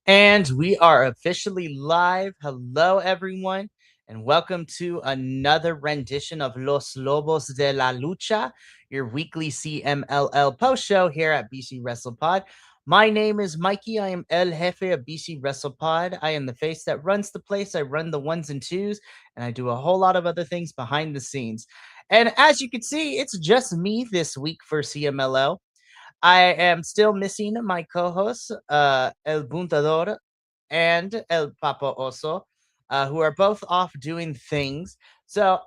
And we are officially live. Hello, everyone, and welcome to another rendition of Los Lobos de la Lucha, your weekly CMLL Post Show here at BC WrestlePod. My name is Mikey. I am El Jefe of BC WrestlePod. I am the face that runs the place. I run the ones and twos, and I do a whole lot of other things behind the scenes. And as you can see, it's just me this week for CMLL. I am still missing my co-hosts, El Buntador and El Papa Oso, who are both off doing things. So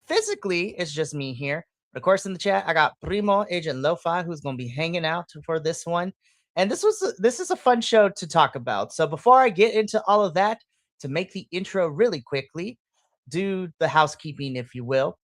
physically, it's just me here. But of course, in the chat, I got Primo Agent Lo-Fi, who's going to be hanging out for this one. And this is a fun show to talk about. So before I get into all of that, to make the intro really quickly, do the housekeeping, if you will.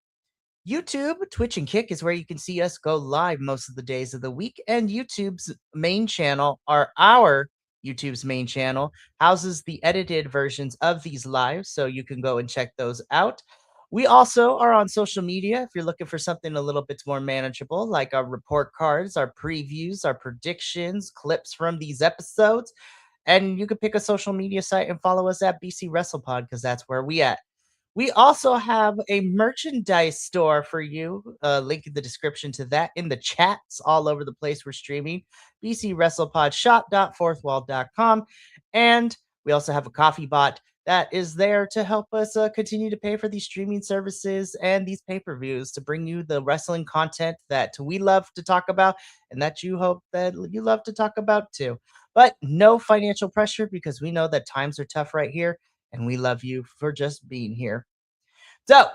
YouTube, Twitch, and Kick is where you can see us go live most of the days of the week. And YouTube's main channel, our YouTube's main channel, houses the edited versions of these lives, so you can go and check those out. We also are on social media if you're looking for something a little bit more manageable, like our report cards, our previews, our predictions, clips from these episodes. And you can pick a social media site and follow us at BC WrestlePod because that's where we at. We also have a merchandise store for you. Link in the description to that in the chats all over the place we're streaming. bcwrestlepodshop.fourthwall.com. And we also have a coffee bot that is there to help us continue to pay for these streaming services and these pay-per-views to bring you the wrestling content that we love to talk about and that you hope that you love to talk about too. But no financial pressure because we know that times are tough right here and we love you for just being here. So,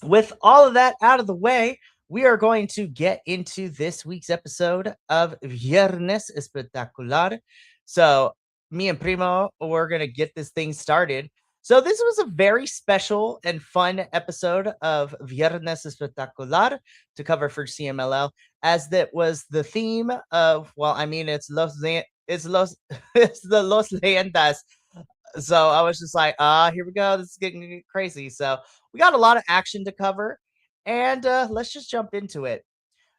with all of that out of the way, we are going to get into this week's episode of Viernes Espectacular. So, me and Primo, we're going to get this thing started. So, this was a very special and fun episode of Viernes Espectacular to cover for CMLL, as that was the theme of, well, I mean, it's it's the Los Leyendas. So I was just like, here we go. This is getting crazy. So we got a lot of action to cover, and let's just jump into it.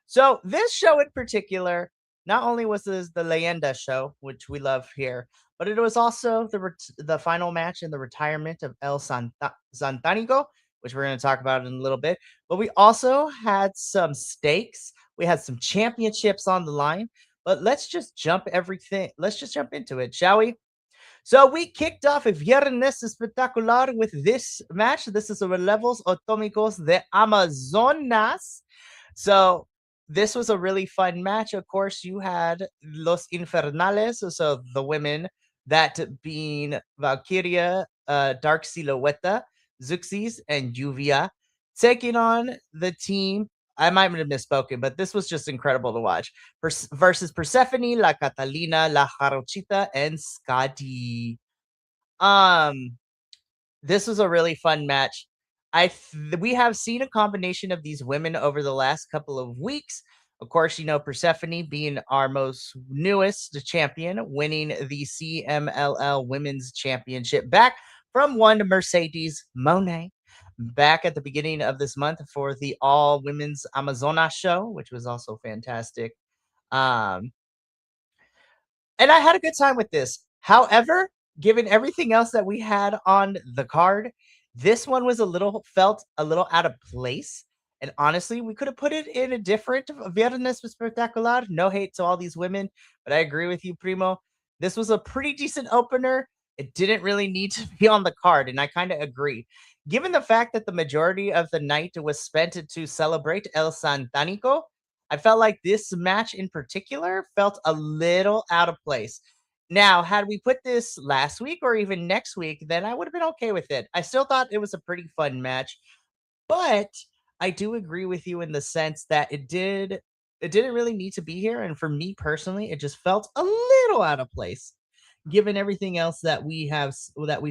So this show in particular, not only was this the Leyenda show, which we love here, but it was also the final match in the retirement of El Santanico, which we're going to talk about in a little bit. But we also had some stakes. We had some championships on the line. But let's just jump into it, shall we? So we kicked off a Viernes Espectacular with this match. This is the Relevos Atómicos de Amazonas. So this was a really fun match. Of course, you had Los Infernales, so the women, that being Valkyria, Dark Silhouette, Zuxis, and Juvia, taking on the team. I might have misspoken, but this was just incredible to watch. Versus Persephone, La Catalina, La Jarochita, and Scotty. This was a really fun match. We have seen a combination of these women over the last couple of weeks. Of course, you know, Persephone being our most newest champion, winning the CMLL Women's Championship back from one Mercedes Monet back at the beginning of this month for the all women's Amazonas show, which was also fantastic. And I had a good time with this. However, given everything else that we had on the card, this one was felt a little out of place. And honestly, we could have put it in a different Viernes Espectacular. No hate to all these women, but I agree with you, Primo. This was a pretty decent opener. It didn't really need to be on the card, and I kind of agree. Given the fact that the majority of the night was spent to celebrate El Santanico, I felt like this match in particular felt a little out of place. Now, had we put this last week or even next week, then I would have been okay with it. I still thought it was a pretty fun match, but I do agree with you in the sense that it didn't really need to be here, and for me personally, it just felt a little out of place given everything else that we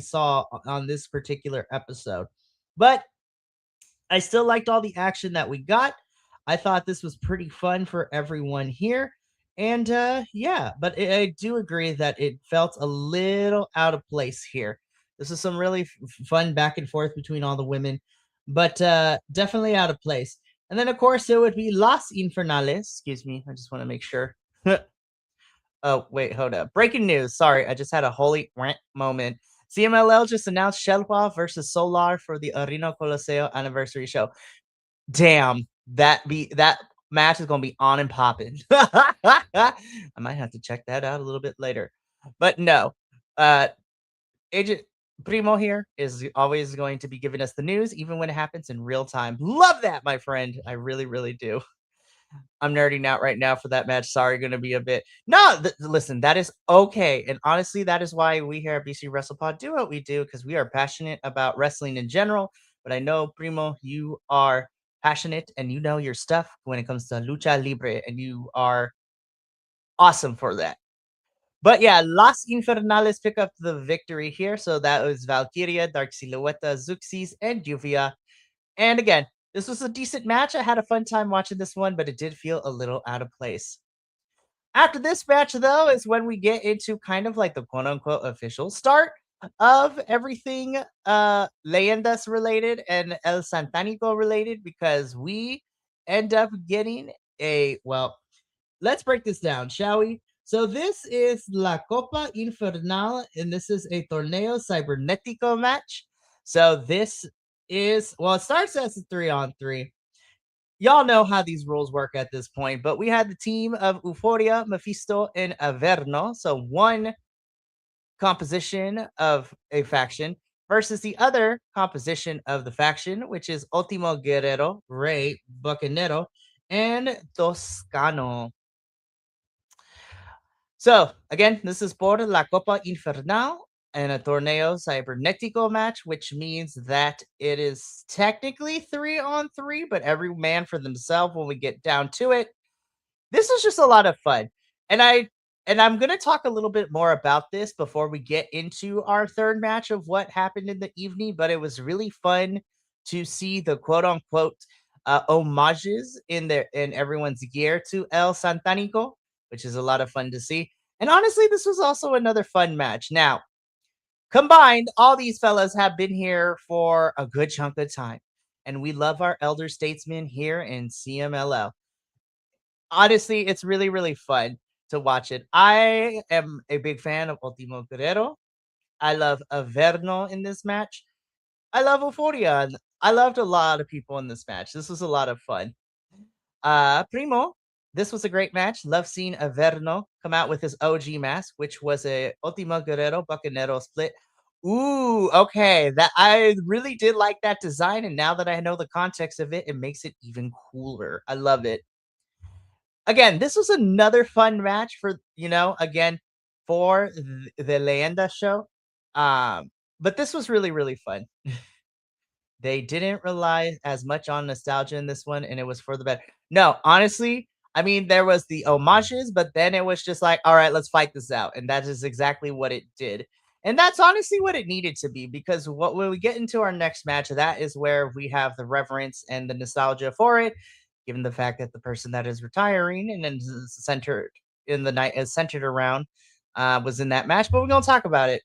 saw on this particular episode. But I still liked all the action that we got. I thought this was pretty fun for everyone here. And yeah, but I do agree that it felt a little out of place here. This is some really fun back and forth between all the women, but definitely out of place. And then, of course, there would be Las Infernales. Excuse me, I just want to make sure. Oh, wait, hold up. Breaking news. Sorry, I just had a holy rant moment. CMLL just announced Shelwa versus Solar for the Arena Coliseo anniversary show. Damn, that match is gonna be on and popping. I might have to check that out a little bit later. But no, uh, Agent Primo here is always going to be giving us the news, even when it happens in real time. Love that, my friend. I really, really do. I'm nerding out right now for that match. Sorry, gonna be a bit. No, listen, that is okay. And honestly, that is why we here at BC WrestlePod do what we do because we are passionate about wrestling in general. But I know, Primo, you are passionate and you know your stuff when it comes to lucha libre, and you are awesome for that. But yeah, Las Infernales pick up the victory here. So that was Valkyria, Dark Silueta, Zuxis, and Juvia. And again, this was a decent match. I had a fun time watching this one, but it did feel a little out of place. After this match, though, is when we get into kind of like the quote unquote official start of everything Leyendas related and El Santanico related, because we end up getting a, well, let's break this down, shall we? So this is La Copa Infernal, and this is a Torneo Cybernetico match. So this is, well, it starts as a 3-on-3. Y'all know how these rules work at this point, but we had the team of Euphoria, Mephisto, and Averno. So one composition of a faction versus the other composition of the faction, which is Ultimo Guerrero, Rey, Bucanero, and Toscano. So again, this is por la Copa Infernal and a Torneo Cybernetico match, which means that it is technically 3-on-3, but every man for themselves when we get down to it. This was just a lot of fun. And I'm going to talk a little bit more about this before we get into our third match of what happened in the evening, but it was really fun to see the quote unquote homages in everyone's gear to El Santanico, which is a lot of fun to see. And honestly, this was also another fun match. Now, combined, all these fellas have been here for a good chunk of time, and we love our elder statesmen here in CMLL. Honestly, it's really, really fun to watch it. I am a big fan of Ultimo Guerrero. I love Averno in this match. I love Euphoria. And I loved a lot of people in this match. This was a lot of fun. Primo, this was a great match. Love seeing Averno come out with his OG mask, which was a Ultimo Guerrero Bucanero split. Ooh, okay. That I really did like that design, and now that I know the context of it, it makes it even cooler. I love it. Again, this was another fun match for, again, for the Leyenda show. But this was really, really fun. They didn't rely as much on nostalgia in this one, and it was for the better. No, honestly, I mean, there was the homages, but then it was just like, all right, let's fight this out. And that is exactly what it did. And that's honestly what it needed to be, because when we get into our next match, that is where we have the reverence and the nostalgia for it, given the fact that the person that is retiring and then centered in the night is centered around was in that match. But we're going to talk about it.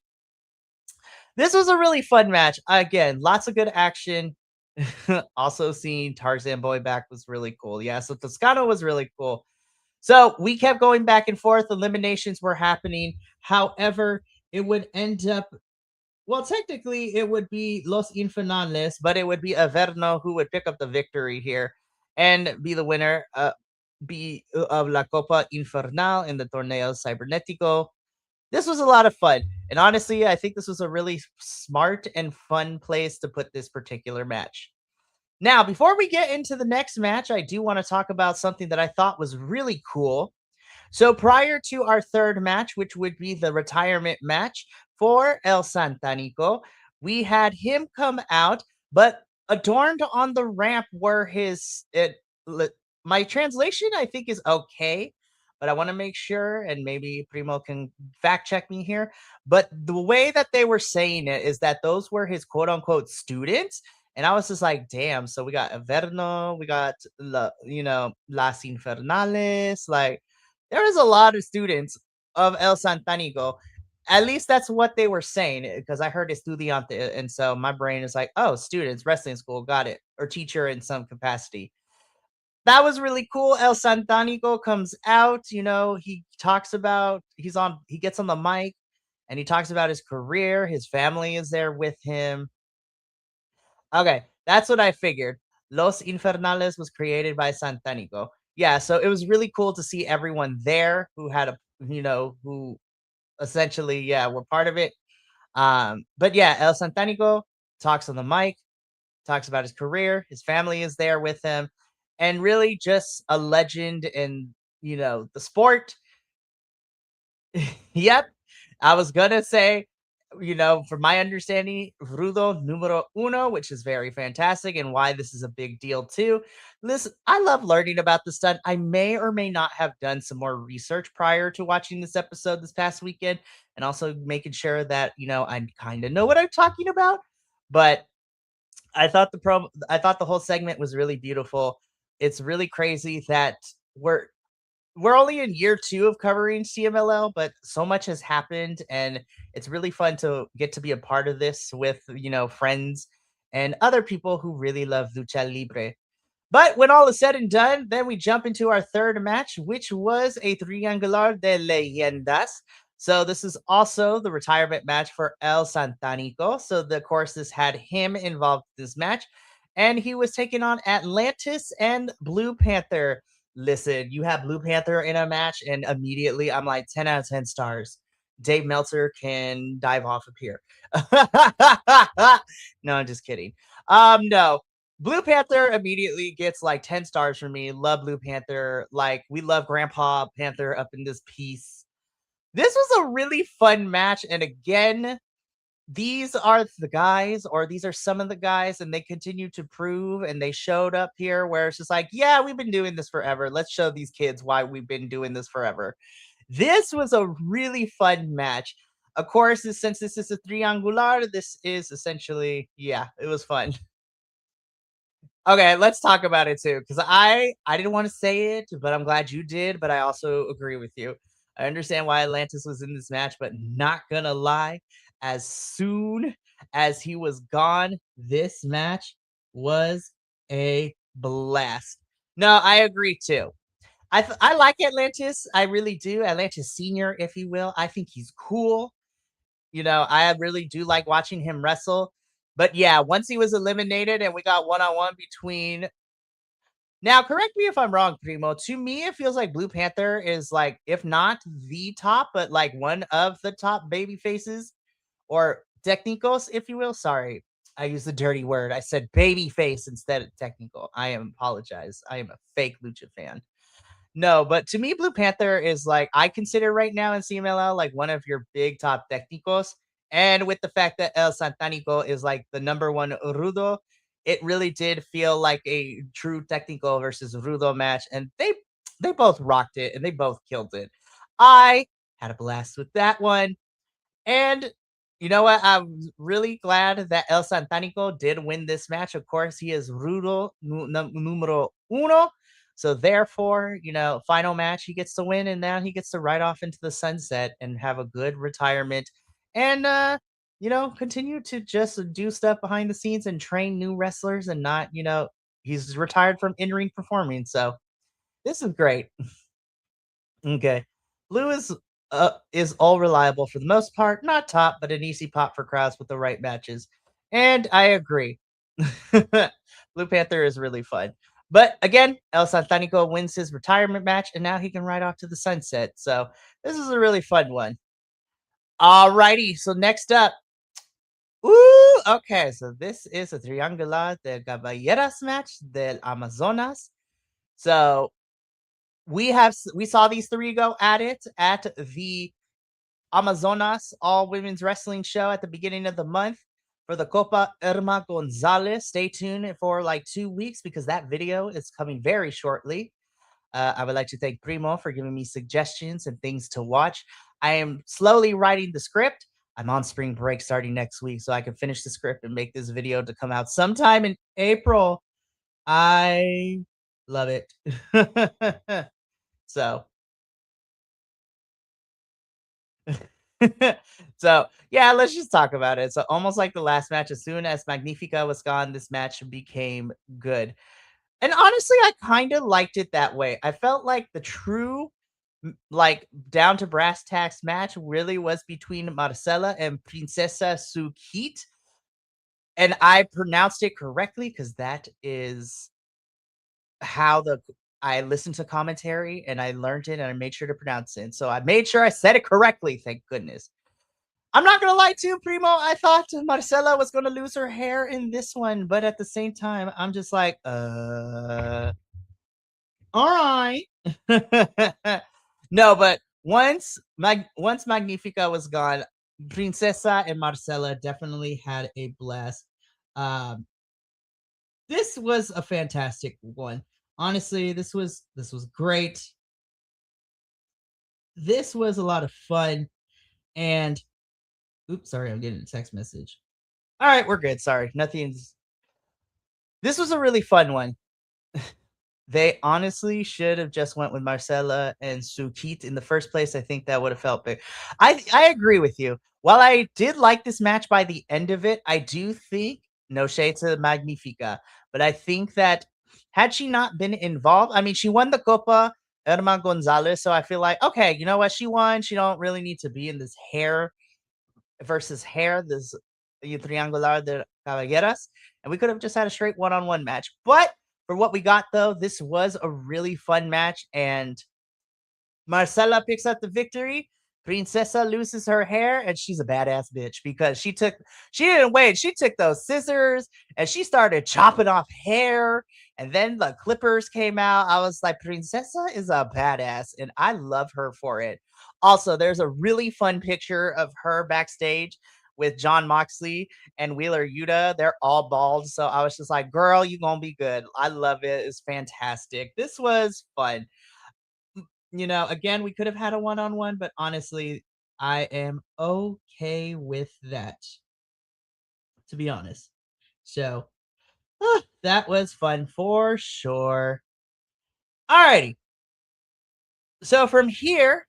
This was a really fun match. Again, lots of good action. Also, seeing Tarzan Boy back was really cool. Yeah, so Toscano was really cool. So we kept going back and forth. Eliminations were happening. However, it would end up, well, technically, it would be Los Infernales, but it would be Averno who would pick up the victory here and be the winner of La Copa Infernal in the Torneo Cybernetico. This was a lot of fun. And honestly, I think this was a really smart and fun place to put this particular match. Now, before we get into the next match, I do want to talk about something that I thought was really cool. So prior to our third match, which would be the retirement match for El Santanico, we had him come out, but adorned on the ramp were my translation, I think, is okay, but I want to make sure, and maybe Primo can fact check me here. But the way that they were saying it is that those were his quote unquote students. And I was just like, damn. So we got Averno, we got Las Infernales, like there was a lot of students of El Santanico. At least that's what they were saying, because I heard estudiante, and so my brain is like, oh, students, wrestling school, got it, or teacher in some capacity. That was really cool. El Santanico comes out, he talks about he gets on the mic and he talks about his career, his family is there with him. Okay, that's what I figured. Los Infernales was created by Santanico. Yeah, so it was really cool to see everyone there who had who essentially, yeah, were part of it. But yeah, El Santanico talks on the mic, talks about his career, his family is there with him, and really just a legend in, the sport. Yep. I was gonna say, from my understanding, Rudo numero uno, which is very fantastic and why this is a big deal too. Listen, I love learning about the stunt. I may or may not have done some more research prior to watching this episode this past weekend, and also making sure that, I kind of know what I'm talking about. But I thought the whole segment was really beautiful. It's really crazy that we're we're only in year 2 of covering CMLL, but so much has happened, and it's really fun to get to be a part of this with, friends and other people who really love lucha libre. But when all is said and done, then we jump into our third match, which was a triangular de leyendas. So this is also the retirement match for El Santanico. So of course this had him involved in this match, and he was taking on Atlantis and Blue Panther. Listen, you have Blue Panther in a match, and immediately I'm like 10 out of 10 stars. Dave Meltzer can dive off of here. No, I'm just kidding. No, Blue Panther immediately gets like 10 stars from me. Love Blue Panther. Like, we love Grandpa Panther up in this piece. This was a really fun match. And again, these are the guys, or these are some of the guys, and they continue to prove. And they showed up here where it's just like, yeah, we've been doing this forever. Let's show these kids why we've been doing this forever. This was a really fun match. Of course, since this is a triangular, this is essentially, yeah, it was fun. Okay, let's talk about it too, because I didn't want to say it, but I'm glad you did. But I also agree with you. I understand why Atlantis was in this match, but not gonna lie, as soon as he was gone, this match was a blast. No, I agree too. I like Atlantis. I really do. Atlantis Senior, if you will. I think he's cool. I really do like watching him wrestle. But yeah, once he was eliminated and we got one on one between. Now, correct me if I'm wrong, Primo. To me, it feels like Blue Panther is like, if not the top, but like one of the top baby faces or technicals, if you will. Sorry, I used the dirty word. I said baby face instead of technical. I am apologize. I am a fake Lucha fan. No, but to me, Blue Panther is like, I consider right now in CMLL like one of your big top technicos. And with the fact that El Santanico is like the number one Rudo, it really did feel like a true technical versus Rudo match. And they both rocked it and they both killed it. I had a blast with that one. And you know what? I'm really glad that El Santanico did win this match. Of course, he is Rudo numero uno. So therefore, final match, he gets to win, and now he gets to ride off into the sunset and have a good retirement, and continue to just do stuff behind the scenes and train new wrestlers, and not, he's retired from in-ring performing. So this is great. Okay. Blue is all reliable for the most part, not top, but an easy pop for crowds with the right matches. And I agree. Blue Panther is really fun. But again, El Santanico wins his retirement match, and now he can ride off to the sunset. So this is a really fun one. Alrighty, so next up. Ooh, okay, so this is a Triangular de Caballeras match del Amazonas. So we saw these three go at it at the Amazonas all women's wrestling show at the beginning of the month for the Copa Irma Gonzalez. Stay tuned for like 2 weeks because that video is coming very shortly. I would like to thank Primo for giving me suggestions and things to watch. I am slowly writing the script. I'm on spring break starting next week, so I can finish the script and make this video to come out sometime in April. I love it. So so yeah, let's just talk about it. So almost like the last match, as soon as Magnifica was gone, this match became good. And honestly, I kind of liked it that way. I felt like the true, like down to brass tacks match really was between Marcela and Princesa Sukit. And I pronounced it correctly because that is how the I listened to commentary and I learned it and I made sure to pronounce it. So I made sure I said it correctly. Thank goodness. I'm not gonna lie to you, Primo. I thought Marcela was gonna lose her hair in this one, but at the same time, I'm just like, all right. No, but once Magnifica was gone, Princesa and Marcela definitely had a blast. Um, this was a fantastic one. Honestly, this was great. This was a lot of fun. And oops, sorry, I'm getting a text message. All right, we're good. Sorry, nothing's. This was a really fun one. They honestly should have just went with Marcella and Sukit in the first place. I think that would have felt big. I agree with you. While I did like this match by the end of it, I do think no shade to Magnifica, but I think that had she not been involved, I mean, she won the Copa Irma Gonzalez, so I feel like okay, you know what, she won. She don't really need to be in this hair versus hair, this Triangular de Caballeras, and we could have just had a straight one-on-one match. But for what we got, though, this was a really fun match, and Marcela picks up the victory. Princesa loses her hair, and she's a badass bitch because she didn't wait. She took those scissors and she started chopping off hair, and then the clippers came out. I was like, Princesa is a badass, and I love her for it. Also, there's a really fun picture of her backstage with John Moxley and Wheeler Yuta. They're all bald, so I was just like, girl, you gonna be good. I love it. It's fantastic. This was fun. Again, we could have had a one-on-one, but honestly, I am okay with that, to be honest. So, that was fun for sure. Alrighty. So from here,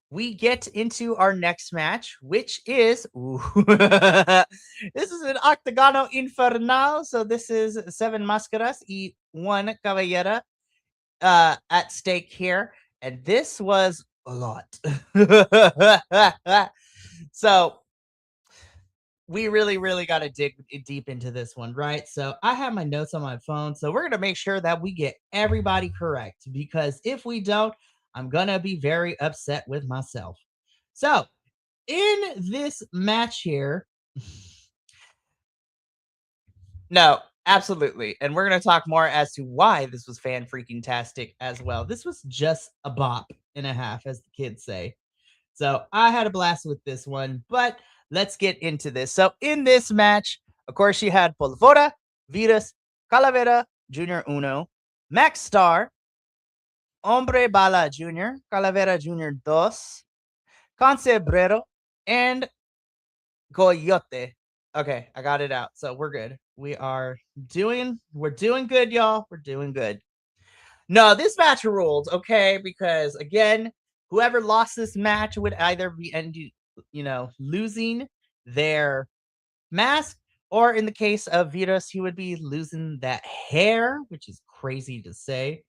we get into our next match, which is this is an Octagono Infernal. So this is seven Máscaras y one Caballera at stake here, and this was a lot. So we really, really got to dig deep into this one, right? So I have my notes on my phone, so we're gonna make sure that we get everybody correct because if we don't, I'm gonna be very upset with myself. So in this match here, no, absolutely. And we're going to talk more as to why this was fan freaking tastic as well. This was just a bop and a half, as the kids say. So I had a blast with this one, but let's get into this. So in this match, of course, you had Polvora, Virus, Calavera, Junior Uno, Max Star, Hombre Bala Jr., Calavera Jr. Dos, Concebrero, and Coyote. Okay, I got it out. So we're good. We're doing good, y'all. We're doing good. No, this match ruled, okay? Because again, whoever lost this match would either be losing their mask, or in the case of Virus, he would be losing that hair, which is crazy to say.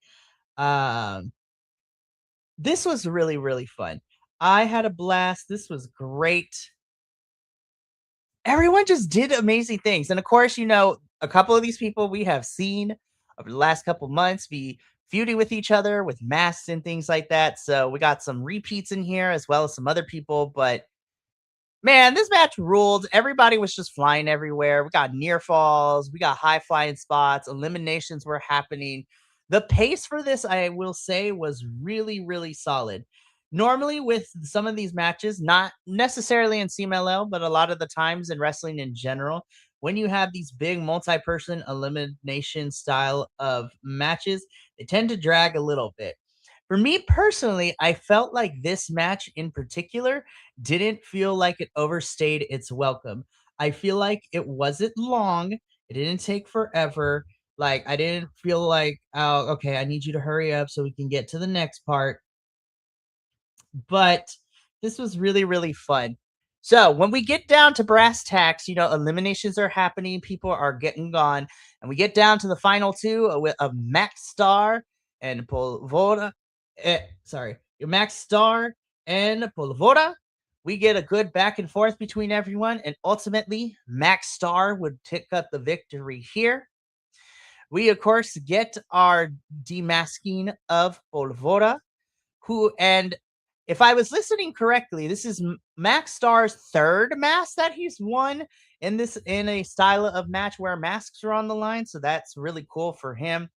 Um, this was really, really fun. I had a blast. This was great. Everyone just did amazing things. And of course, a couple of these people we have seen over the last couple months be feuding with each other with masks and things like that. So we got some repeats in here as well as some other people. But man, this match ruled. Everybody was just flying everywhere. We got near falls, we got high flying spots, eliminations were happening. The pace for this, I will say, was really, really solid. Normally, with some of these matches, not necessarily in CMLL, but a lot of the times in wrestling in general, when you have these big multi person elimination style of matches, they tend to drag a little bit. For me personally, I felt like this match in particular didn't feel like it overstayed its welcome. I feel like it wasn't long. It didn't take forever. Like I didn't feel like, oh, okay, I need you to hurry up so we can get to the next part. But this was really, really fun. So when we get down to brass tacks, eliminations are happening, people are getting gone, and we get down to the final two of Max Star and Polvora. Sorry, Max Star and Polvora. We get a good back and forth between everyone, and ultimately, Max Star would pick up the victory here. We, of course, get our demasking of Polvora, who, and if I was listening correctly, this is Max Star's third mask that he's won in a style of match where masks are on the line. So that's really cool for him.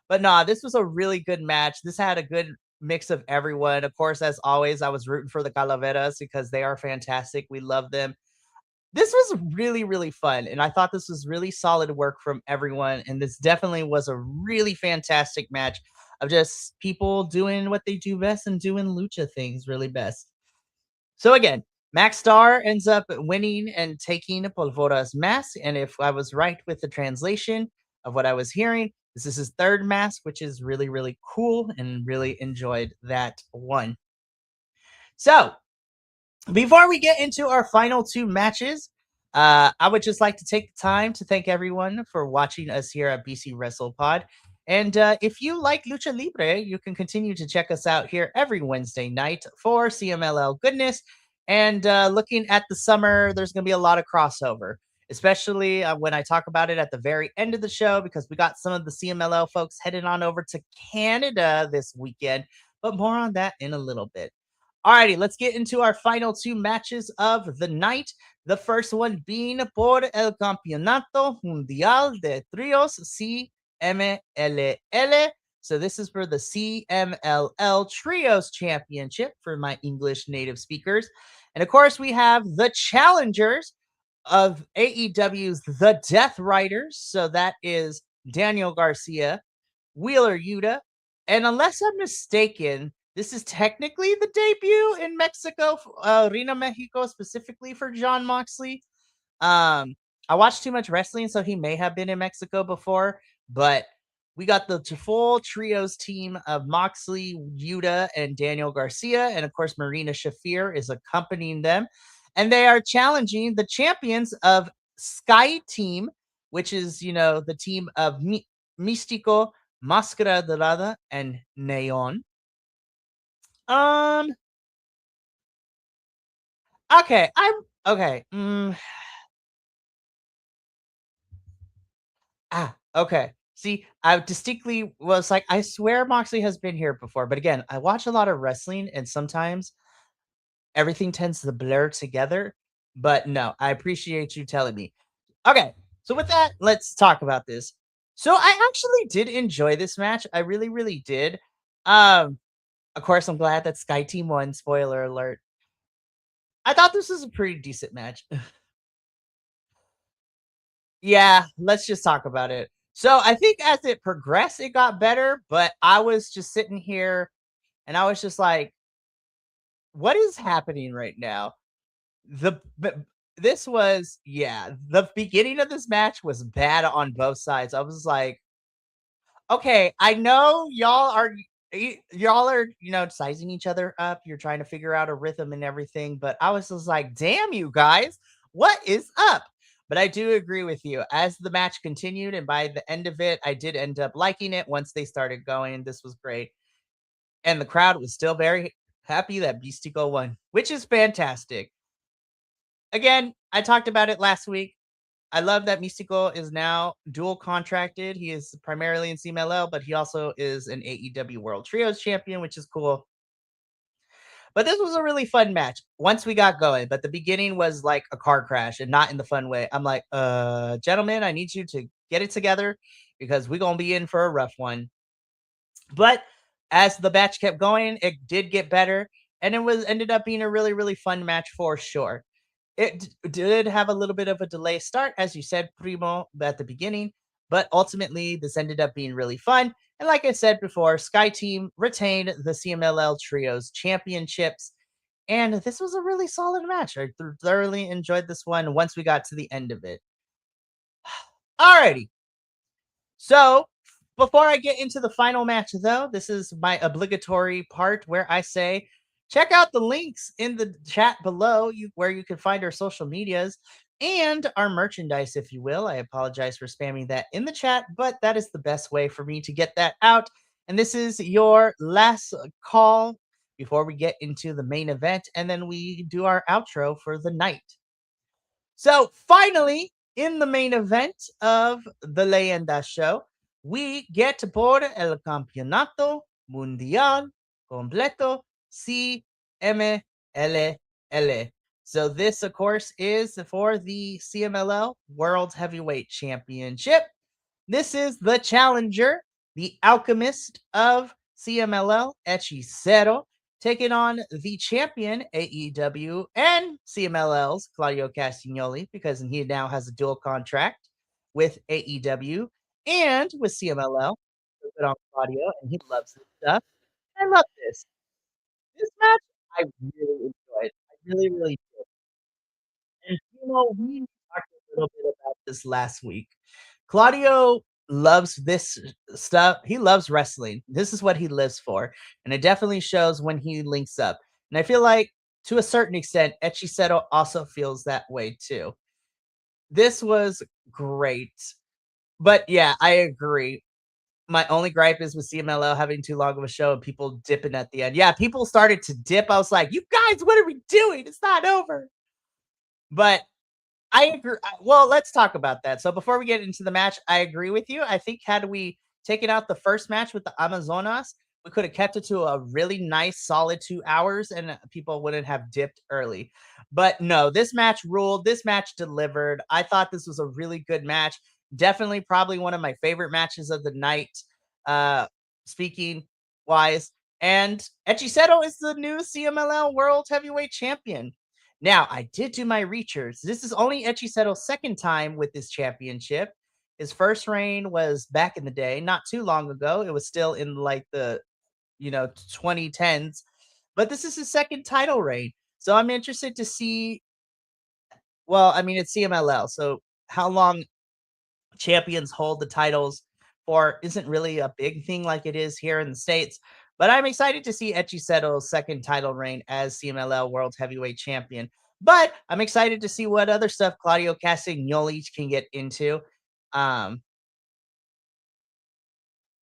But nah, this was a really good match. This had a good mix of everyone. Of course, as always, I was rooting for the Calaveras because they are fantastic. We love them. This was really, really fun, and I thought this was really solid work from everyone, and this definitely was a really fantastic match of just people doing what they do best and doing lucha things really best. So again, Max Star ends up winning and taking Polvora's mask, and if I was right with the translation of what I was hearing, this is his third mask, which is really, really cool, and really enjoyed that one. So before we get into our final two matches, I would just like to take the time to thank everyone for watching us here at BC WrestlePod. And if you like Lucha Libre, you can continue to check us out here every Wednesday night for CMLL goodness. And looking at the summer, there's going to be a lot of crossover, especially when I talk about it at the very end of the show, because we got some of the CMLL folks headed on over to Canada this weekend. But more on that in a little bit. Alrighty, let's get into our final two matches of the night. The first one being por el Campeonato Mundial de Trios CMLL. So this is for the CMLL Trios Championship for my English native speakers. And of course, we have the challengers of AEW's The Death Riders. So that is Daniel Garcia, Wheeler Yuta, and unless I'm mistaken, this is technically the debut in Mexico, Arena Mexico, specifically for John Moxley. Um, I watched too much wrestling, so he may have been in Mexico before, but we got the full trios team of Moxley, Yuta, and Daniel Garcia, and of course, Marina Shafir is accompanying them, and they are challenging the champions of Sky Team, which is the team of Místico, Máscara Dorada, and Neon. Um. Okay. I'm okay. Okay. See, I distinctly was like, I swear Moxley has been here before, but again, I watch a lot of wrestling, and sometimes everything tends to blur together. But no, I appreciate you telling me. Okay. So with that, let's talk about this. So I actually did enjoy this match. I really, really did. Um. Of course, I'm glad that Sky Team won. Spoiler alert. I thought this was a pretty decent match. Yeah, let's just talk about it. So I think as it progressed, it got better, but I was just sitting here and I was just like, what is happening right now? This was, yeah, the beginning of this match was bad on both sides. I was like, okay, I know y'all are, sizing each other up. You're trying to figure out a rhythm and everything, but I was just like, damn you guys, what is up? But I do agree with you. As the match continued, and by the end of it, I did end up liking it once they started going. This was great. And the crowd was still very happy that Beastico won, which is fantastic. Again, I talked about it last week. I love that Místico is now dual contracted. He is primarily in CMLL, but he also is an AEW World Trios champion, which is cool. But this was a really fun match once we got going. But the beginning was like a car crash and not in the fun way. I'm like, gentlemen, I need you to get it together because we're gonna be in for a rough one. But as the match kept going, it did get better, and it was ended up being a really, really fun match for sure. Did have a little bit of a delay start, as you said, Primo, at the beginning, but ultimately this ended up being really fun. And like I said before, Sky Team retained the CMLL Trios Championships, and this was a really solid match. I thoroughly enjoyed this one once we got to the end of it. Alrighty, so before I get into the final match, though, this is my obligatory part where I say Check out the links in the chat below where you can find our social medias and our merchandise, if you will. I apologize for spamming that in the chat, but that is the best way for me to get that out. And this is your last call before we get into the main event, and then we do our outro for the night. So finally, in the main event of the Leyenda show, we get por el campeonato mundial completo CMLL. So this, of course, is for the CMLL World Heavyweight Championship. This is the challenger, the alchemist of CMLL, Hechicero, taking on the champion AEW and CMLL's Claudio Castagnoli, because he now has a dual contract with AEW and with CMLL. Good on Claudio, and he loves this stuff. I love this. This match, I really enjoyed. I really, really did. And we talked a little bit about this last week. Claudio loves this stuff. He loves wrestling. This is what he lives for. And it definitely shows when he links up. And I feel like to a certain extent, Echiseto also feels that way too. This was great. But yeah, I agree. My only gripe is with CMLL having too long of a show and people dipping at the end. Yeah, people started to dip. I was like, you guys, what are we doing? It's not over. But I agree. Well, let's talk about that. So before we get into the match, I agree with you. I think had we taken out the first match with the Amazonas, we could have kept it to a really nice, solid 2 hours, and people wouldn't have dipped early. But no, this match ruled. This match delivered. I thought this was a really good match. Definitely, probably one of my favorite matches of the night. Uh, speaking wise, and Echiseto is the new CMLL World Heavyweight Champion. Now, I did do my research. This is only Echiseto's second time with this championship. His first reign was back in the day, not too long ago. It was still in like the 2010s, but this is his second title reign. So I'm interested to see. Well, I mean, it's CMLL, so how long champions hold the titles for isn't really a big thing like it is here in the States. But I'm excited to see Echiseto's second title reign as CMLL World Heavyweight Champion. But I'm excited to see what other stuff Claudio Castagnoli can get into. Um,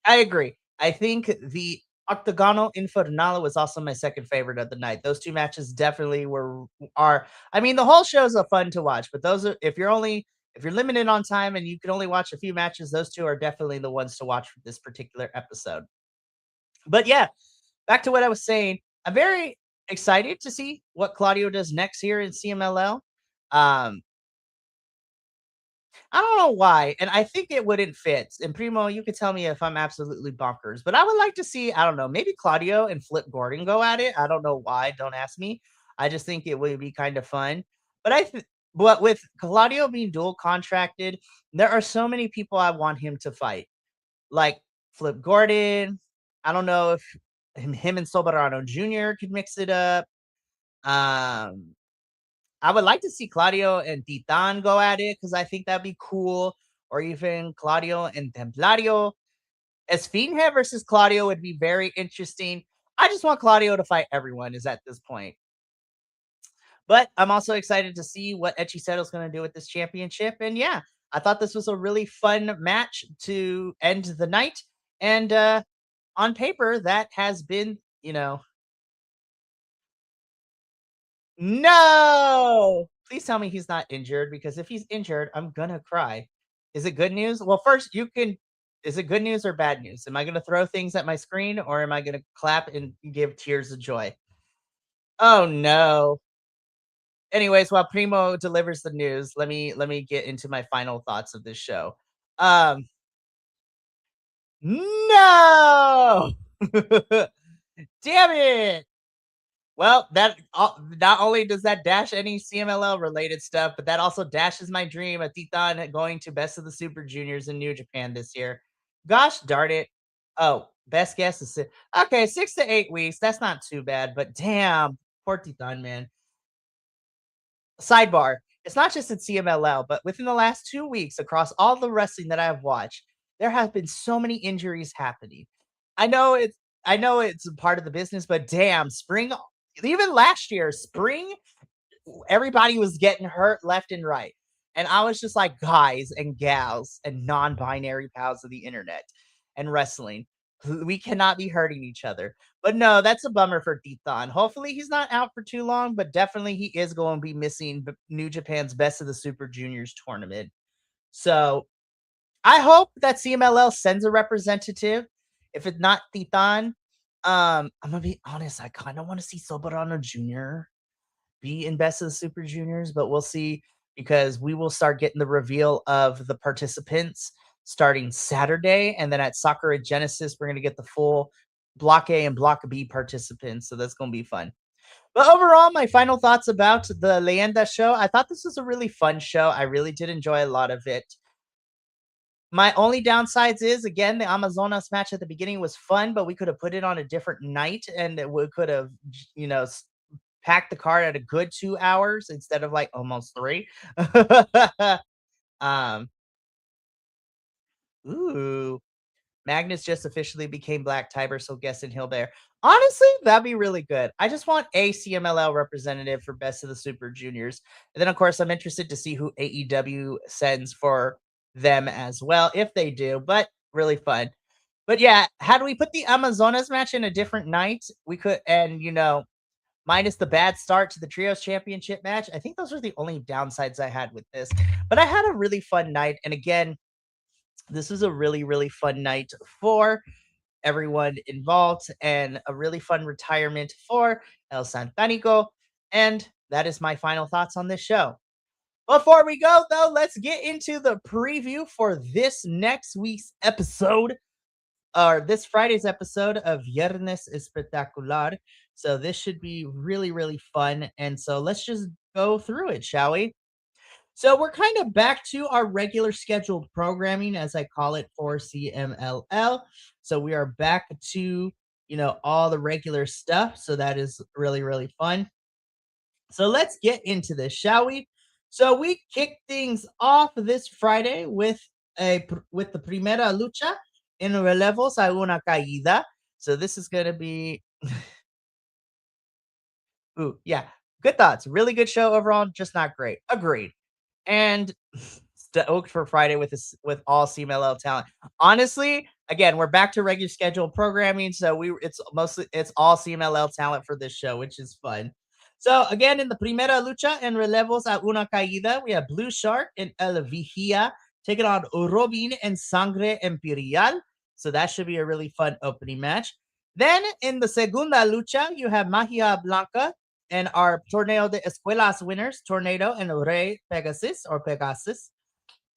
I agree. I think the Octagonal Infernale was also my second favorite of the night. Those two matches definitely are. I mean, the whole show is a fun to watch, but those are if you're limited on time and you can only watch a few matches, those two are definitely the ones to watch for this particular episode. But yeah, back to what I was saying. I'm very excited to see what Claudio does next here in CMLL. Um, I don't know why, and I think it wouldn't fit. And Primo, you could tell me if I'm absolutely bonkers, but I would like to see, I don't know, maybe Claudio and Flip Gordon go at it. I don't know why. Don't ask me. I just think it would be kind of fun. But but with Claudio being dual contracted, there are so many people I want him to fight, like Flip Gordon. I don't know if him and Soberano Jr. could mix it up. Um, I would like to see Claudio and Titan go at it because I think that'd be cool. Or even Claudio and Templario. Esfinge versus Claudio would be very interesting. I just want Claudio to fight everyone, is at this point. But I'm also excited to see what Echiceto's going to do with this championship. And yeah, I thought this was a really fun match to end the night. And on paper, that has been, no! Please tell me he's not injured, because if he's injured, I'm gonna cry. Is it good news? Well, first, is it good news or bad news? Am I gonna throw things at my screen, or am I gonna clap and give tears of joy? Oh no. Anyways, while Primo delivers the news, let me get into my final thoughts of this show. Um, no! Damn it! Well, that not only does that dash any CMLL related stuff, but that also dashes my dream of Titan going to Best of the Super Juniors in New Japan this year. Gosh darn it. Oh, best guess is okay, 6 to 8 weeks. That's not too bad, but damn, poor Titan, man. Sidebar. It's not just in CMLL, but within the last 2 weeks, across all the wrestling that I've watched, there have been so many injuries happening. I know it's I know it's a part of the business, but damn, spring even last year, spring, everybody was getting hurt left and right. And I was just like, guys and gals and non binary pals of the internet and wrestling, we cannot be hurting each other. But no, that's a bummer for Titan. Hopefully, he's not out for too long, but definitely he is going to be missing New Japan's Best of the Super Juniors tournament. So I hope that CMLL sends a representative. If it's not Titan, I'm gonna be honest. I kind of want to see Soberano Jr. be in Best of the Super Juniors, but we'll see because we will start getting the reveal of the participants starting Saturday, and then at Sakura Genesis, we're gonna get the full Block A and Block B participants. So that's gonna be fun. But overall, my final thoughts about the Leyenda show. I thought this was a really fun show. I really did enjoy a lot of it. My only downsides is again the Amazonas match at the beginning was fun, but we could have put it on a different night and we could have, you know, packed the card at a good 2 hours instead of like almost three. um, ooh, Magnus just officially became Black Tiber, so guessing he'll there. Honestly, that'd be really good. I just want a CMLL representative for Best of the Super Juniors. And then, of course, I'm interested to see who AEW sends for them as well, if they do, but really fun. But yeah, had we put the Amazonas match in a different night, we could, and you know, minus the bad start to the Trios Championship match, I think those are the only downsides I had with this. But I had a really fun night. And again, this was a really, really fun night for everyone involved and a really fun retirement for El Santanico. And that is my final thoughts on this show. Before we go, though, let's get into the preview for this next week's episode, or this Friday's episode of Viernes Espectacular. So this should be really, really fun. And so let's just go through it, shall we? So we're kind of back to our regular scheduled programming, as I call it, for CMLL. So we are back to, you know, all the regular stuff. So that is really, really fun. So let's get into this, shall we? So we kick things off this Friday with with the Primera Lucha en relevos a una caída. So this is going to be ooh, yeah. Good thoughts. Really good show overall, just not great. Agreed. And stoked for Friday with this with all CMLL talent. Honestly, again, we're back to regular scheduled programming, so it's all CMLL talent for this show, which is fun. So again, in the Primera Lucha en relevos a una caída, we have Blue Shark and El Vigía taking on Robin and Sangre Imperial. So that should be a really fun opening match. Then in the Segunda Lucha, you have Magia Blanca and our Torneo de Escuelas winners, Tornado and Rey Pegasus or Pegasus,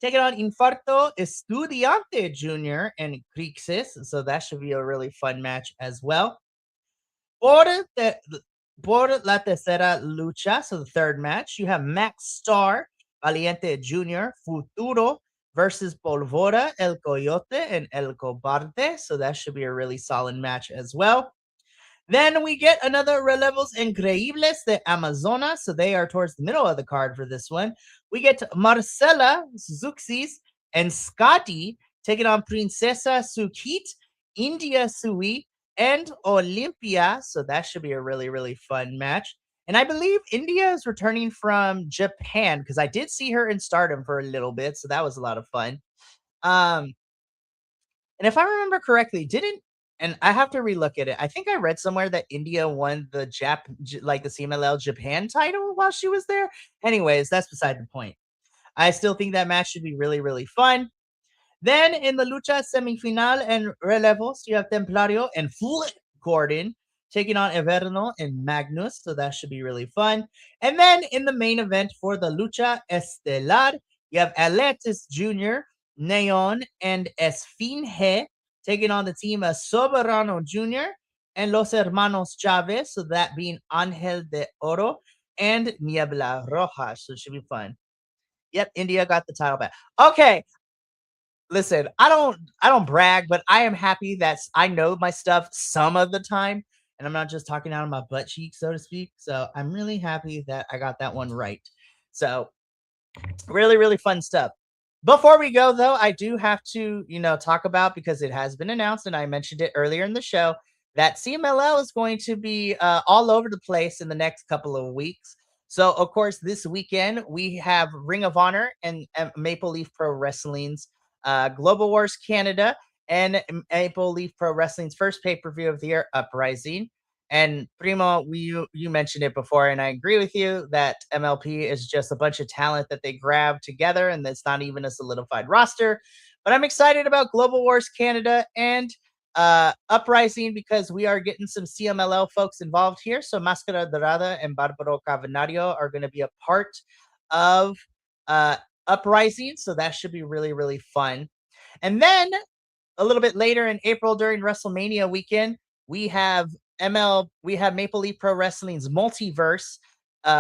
taking on Infarto Estudiante Jr. and Crixis. So that should be a really fun match as well. Por, the, por la tercera lucha, so the third match, you have Max Star, Valiente Jr., Futuro versus Polvora, El Coyote, and El Cobarde. So that should be a really solid match as well. Then we get another Relevos Increíbles de Amazonas. So they are towards the middle of the card for this one. We get Marcela Zuxis and Scotty taking on Princesa Sukit, India Sui, and Olympia. So that should be a really, really fun match. And I believe India is returning from Japan because I did see her in Stardom for a little bit. So that was a lot of fun. And if I remember correctly, didn't and I have to relook at it. I think I read somewhere that India won the like the CMLL Japan title while she was there. Anyways, that's beside the point. I still think that match should be really, really fun. Then in the Lucha semifinal and relevos, you have Templario and Flip Gordon taking on Everno and Magnus. So that should be really fun. And then in the main event for the Lucha Estelar, you have Atletis Jr., Neon, and Esfinge taking on the team of Soberano Jr. and Los Hermanos Chavez. So that being Angel de Oro and Niebla Roja. So it should be fun. Yep, India got the title back. Okay, listen, I don't brag, but I am happy that I know my stuff some of the time, and I'm not just talking out of my butt cheek, so to speak. So I'm really happy that I got that one right. So really, really fun stuff. Before we go, though, I do have to, talk about because it has been announced, and I mentioned it earlier in the show. that CMLL is going to be all over the place in the next couple of weeks. So, of course, this weekend we have Ring of Honor and Maple Leaf Pro Wrestling's Global Wars Canada and Maple Leaf Pro Wrestling's first pay per view of the year, Uprising. And Primo, you mentioned it before, and I agree with you that MLP is just a bunch of talent that they grab together, and it's not even a solidified roster. But I'm excited about Global Wars Canada and Uprising because we are getting some CMLL folks involved here. So Mascara Dorada and Barbaro Cavernario are going to be a part of uh, Uprising. So that should be really, really fun. And then a little bit later in April during WrestleMania weekend, we have Maple Leaf Pro Wrestling's Multiverse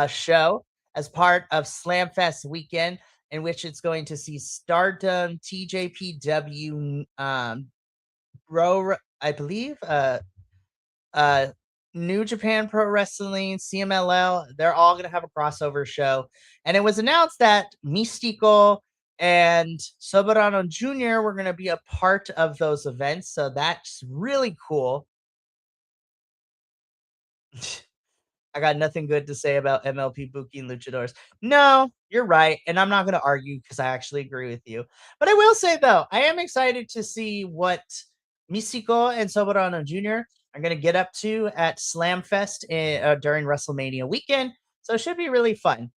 show as part of Slamfest weekend, in which it's going to see Stardom, TJPW, I believe, uh, New Japan Pro Wrestling, CMLL, they're all going to have a crossover show. And it was announced that Mystico and Soberano Jr. were going to be a part of those events. So that's really cool. I got nothing good to say about MLP booking luchadors. No, you're right. And I'm not going to argue because I actually agree with you. But I will say, though, I am excited to see what Mystico and Soberano Jr. are going to get up to at Slamfest during WrestleMania weekend. So it should be really fun.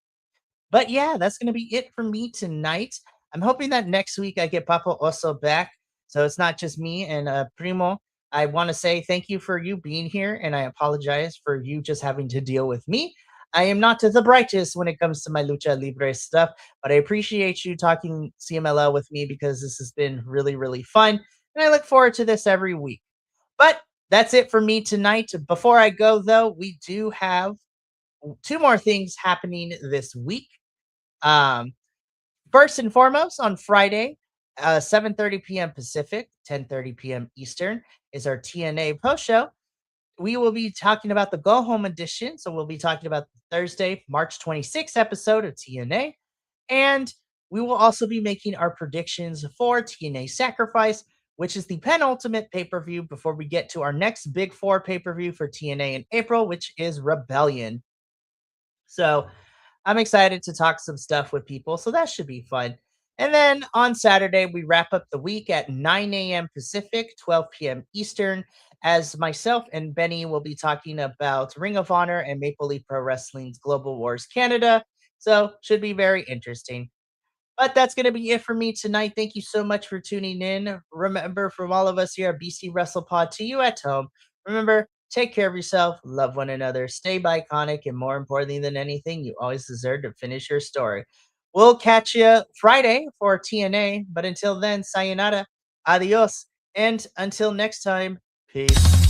But yeah, that's going to be it for me tonight. I'm hoping that next week I get Papa Oso back. So it's not just me and Primo. I want to say thank you for you being here, and I apologize for you just having to deal with me. I am not the brightest when it comes to my lucha libre stuff, but I appreciate you talking CMLL with me because this has been really, really fun, and I look forward to this every week. But that's it for me tonight. Before I go, though, we do have two more things happening this week. Um, First and foremost, on Friday, 7:30 p.m. Pacific, 10:30 p.m. Eastern, is our TNA post show. We will be talking about the Go Home edition. So we'll be talking about the Thursday, March 26th episode of TNA. And we will also be making our predictions for TNA Sacrifice, which is the penultimate pay per view before we get to our next big four pay per view for TNA in April, which is Rebellion. So I'm excited to talk some stuff with people, so that should be fun. And then on Saturday, we wrap up the week at 9 a.m. Pacific, 12 p.m. Eastern, as myself and Benny will be talking about Ring of Honor and Maple Leaf Pro Wrestling's Global Wars Canada. So should be very interesting. But that's going to be it for me tonight. Thank you so much for tuning in. Remember, from all of us here at BC WrestlePod to you at home, remember, take care of yourself, love one another, stay iconic, and more importantly than anything, you always deserve to finish your story. We'll catch you Friday for TNA, but until then, sayonara, adios, and until next time, peace.